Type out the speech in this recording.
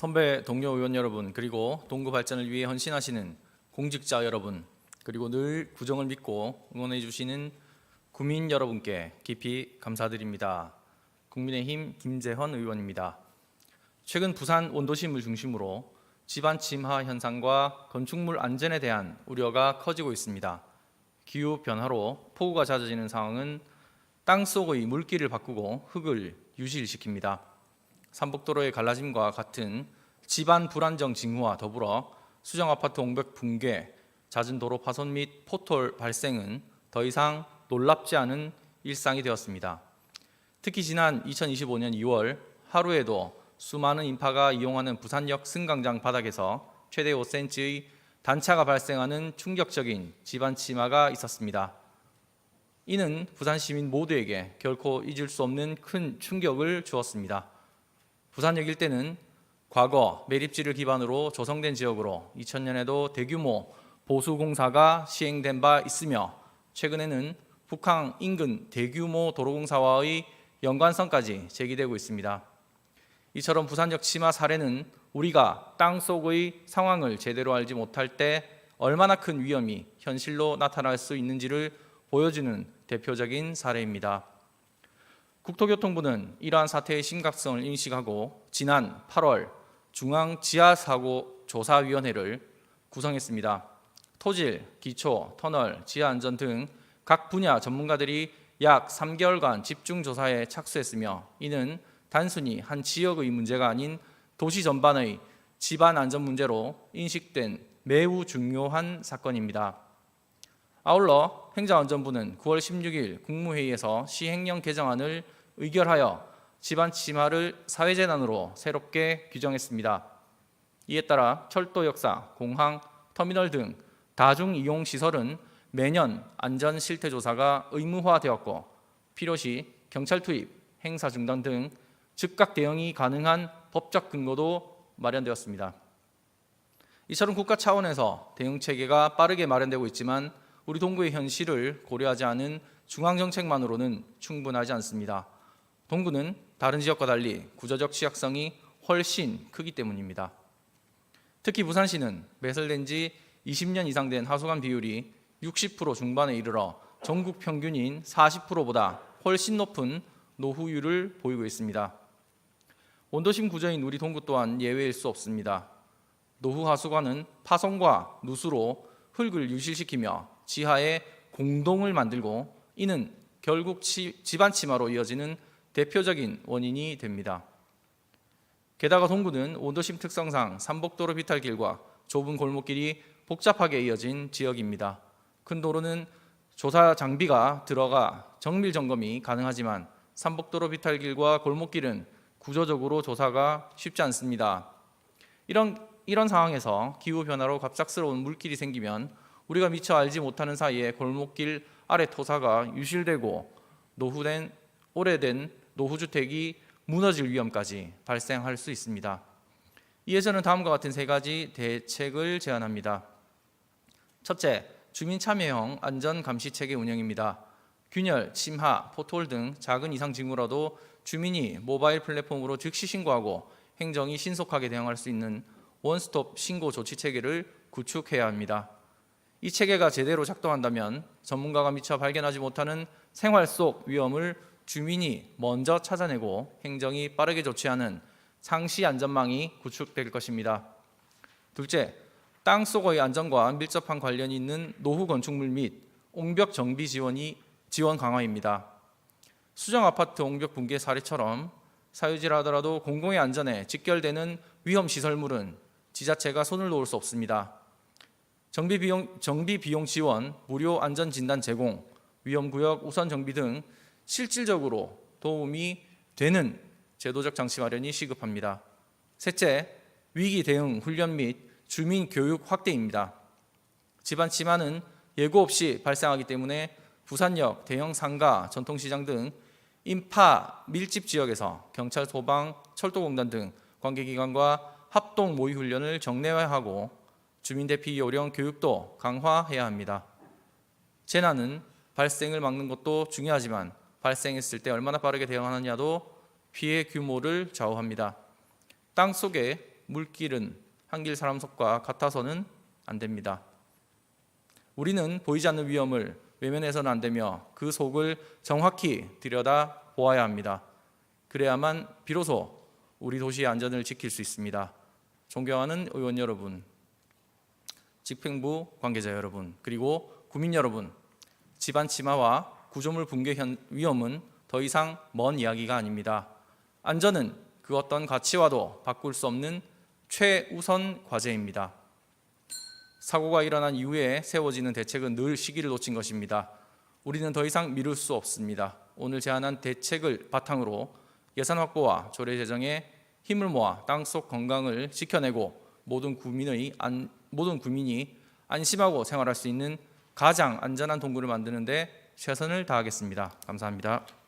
선배 동료 의원 여러분, 그리고 동구 발전을 위해 헌신하시는 공직자 여러분, 그리고 늘 구정을 믿고 응원해 주시는 국민 여러분께 깊이 감사드립니다. 국민의힘 김재헌 의원입니다. 최근 부산 원도심을 중심으로 지반 침하 현상과 건축물 안전에 대한 우려가 커지고 있습니다. 기후 변화로 폭우가 잦아지는 상황은 땅속의 물길을 바꾸고 흙을 유실시킵니다. 삼복도로의 갈라짐과 같은 지반 불안정 징후와 더불어 수정 아파트 옹벽 붕괴, 잦은 도로 파손 및 포톨 발생은 더 이상 놀랍지 않은 일상이 되었습니다. 특히 지난 2025년 2월 하루에도 수많은 인파가 이용하는 부산역 승강장 바닥에서 최대 5cm의 단차가 발생하는 충격적인 지반 침하가 있었습니다. 이는 부산 시민 모두에게 결코 잊을 수 없는 큰 충격을 주었습니다. 부산역 일대는 과거 매립지를 기반으로 조성된 지역으로 2000년에도 대규모 보수공사가 시행된 바 있으며 최근에는 북항 인근 대규모 도로공사와의 연관성까지 제기되고 있습니다. 이처럼 부산역 침하 사례는 우리가 땅속의 상황을 제대로 알지 못할 때 얼마나 큰 위험이 현실로 나타날 수 있는지를 보여주는 대표적인 사례입니다. 국토교통부는 이러한 사태의 심각성을 인식하고 지난 8월 중앙지하사고조사위원회를 구성했습니다. 토질, 기초, 터널, 지하안전 등 각 분야 전문가들이 약 3개월간 집중조사에 착수했으며 이는 단순히 한 지역의 문제가 아닌 도시 전반의 지반 안전 문제로 인식된 매우 중요한 사건입니다. 아울러 행정안전부는 9월 16일 국무회의에서 시행령 개정안을 의결하여 지반 침하를 사회재난으로 새롭게 규정했습니다. 이에 따라 철도 역사, 공항, 터미널 등 다중이용시설은 매년 안전실태조사가 의무화되었고 필요시 경찰 투입, 행사 중단 등 즉각 대응이 가능한 법적 근거도 마련되었습니다. 이처럼 국가 차원에서 대응체계가 빠르게 마련되고 있지만 우리 동구의 현실을 고려하지 않은 중앙정책만으로는 충분하지 않습니다. 동구는 다른 지역과 달리 구조적 취약성이 훨씬 크기 때문입니다. 특히 부산시는 매설된 지 20년 이상 된 하수관 비율이 60% 중반에 이르러 전국 평균인 40%보다 훨씬 높은 노후율을 보이고 있습니다. 원도심 구조인 우리 동구 또한 예외일 수 없습니다. 노후 하수관은 파손과 누수로 흙을 유실시키며 지하에 공동을 만들고 이는 결국 지반 침하로 이어지는 대표적인 원인이 됩니다. 게다가 동구는 원도심 특성상 삼복도로 비탈길과 좁은 골목길이 복잡하게 이어진 지역입니다. 큰 도로는 조사 장비가 들어가 정밀 점검이 가능하지만 삼복도로 비탈길과 골목길은 구조적으로 조사가 쉽지 않습니다. 이런 상황에서 기후변화로 갑작스러운 물길이 생기면 우리가 미처 알지 못하는 사이에 골목길 아래 토사가 유실되고 오래된 노후주택이 무너질 위험까지 발생할 수 있습니다. 이에 저는 다음과 같은 세 가지 대책을 제안합니다. 첫째, 주민참여형 안전감시체계 운영입니다. 균열, 침하, 포톨 등 작은 이상 징후라도 주민이 모바일 플랫폼으로 즉시 신고하고 행정이 신속하게 대응할 수 있는 원스톱 신고 조치 체계를 구축해야 합니다. 이 체계가 제대로 작동한다면 전문가가 미처 발견하지 못하는 생활 속 위험을 주민이 먼저 찾아내고 행정이 빠르게 조치하는 상시 안전망이 구축될 것입니다. 둘째, 땅속의 안전과 밀접한 관련이 있는 노후 건축물 및 옹벽 정비 지원 강화입니다. 수정 아파트 옹벽 붕괴 사례처럼 사유지라 하더라도 공공의 안전에 직결되는 위험 시설물은 지자체가 손을 놓을 수 없습니다. 정비 비용 지원, 무료 안전 진단 제공, 위험구역 우선 정비 등 실질적으로 도움이 되는 제도적 장치 마련이 시급합니다. 셋째, 위기 대응 훈련 및 주민 교육 확대입니다. 지반 침하는 예고 없이 발생하기 때문에 부산역, 대형 상가, 전통시장 등 인파 밀집 지역에서 경찰, 소방, 철도공단 등 관계기관과 합동 모의 훈련을 정례화하고 주민 대피 요령 교육도 강화해야 합니다. 재난은 발생을 막는 것도 중요하지만 발생했을 때 얼마나 빠르게 대응하느냐도 피해 규모를 좌우합니다. 땅속에 물길은 한길 사람 속과 같아서는 안 됩니다. 우리는 보이지 않는 위험을 외면해서는 안 되며 그 속을 정확히 들여다 보아야 합니다. 그래야만 비로소 우리 도시의 안전을 지킬 수 있습니다. 존경하는 의원 여러분, 집행부 관계자 여러분, 그리고 국민 여러분, 집안 침하와 구조물 붕괴 위험은 더 이상 먼 이야기가 아닙니다. 안전은 그 어떤 가치와도 바꿀 수 없는 최우선 과제입니다. 사고가 일어난 이후에 세워지는 대책은 늘 시기를 놓친 것입니다. 우리는 더 이상 미룰 수 없습니다. 오늘 제안한 대책을 바탕으로 예산 확보와 조례 제정에 힘을 모아 땅속 건강을 지켜내고 모든 국민이 안심하고 생활할 수 있는 가장 안전한 동구를 만드는 데 최선을 다하겠습니다. 감사합니다.